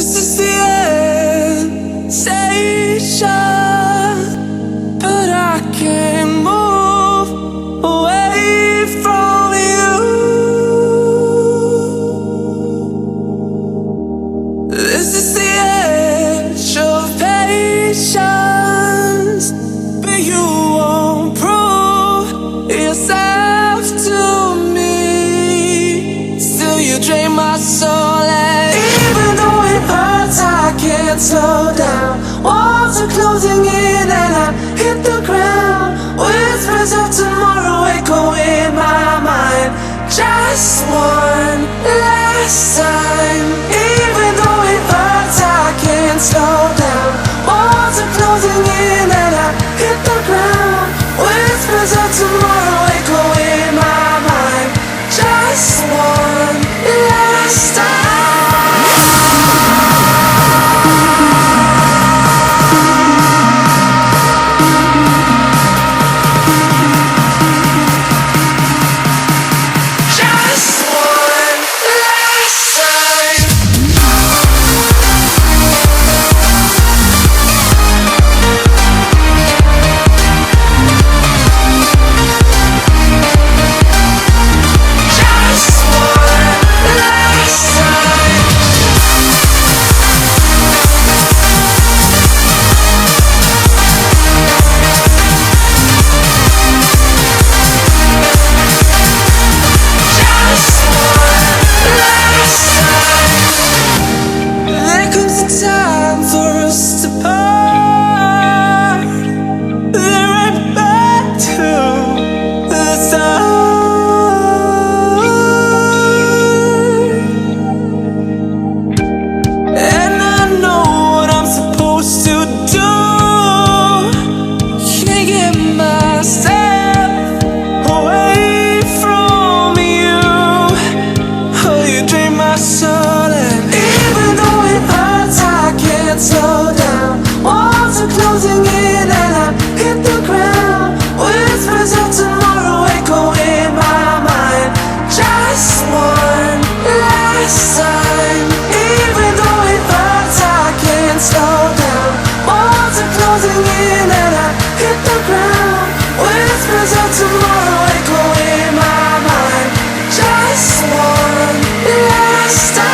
This is the end station, but I can't move away from you. This is the edge of patience, but you won't prove yourself to me. Still you drain my soul, and even though it hurts, I can't slow down. Walls are closing in and I hit the ground. Whispers of tomorrow echo in my mind. Just one last time. Even though it hurts, I can't slow down. Walls are closing in and I hit the ground. Whispers of tomorrow echo in my mind. Just one last time. Time for us to part, then right back to the start. And I know what I'm supposed to do. Can't get myself away from you. Oh, you drain my soul, and even though it hurts, I can't slow down. Walls are closing in and I hit the ground. Whispers of tomorrow echo in my mind. Just one last time. Even though it hurts, I can't slow down. Walls are closing in and I hit the ground. Whispers of tomorrow echo in my mind. Just one last time.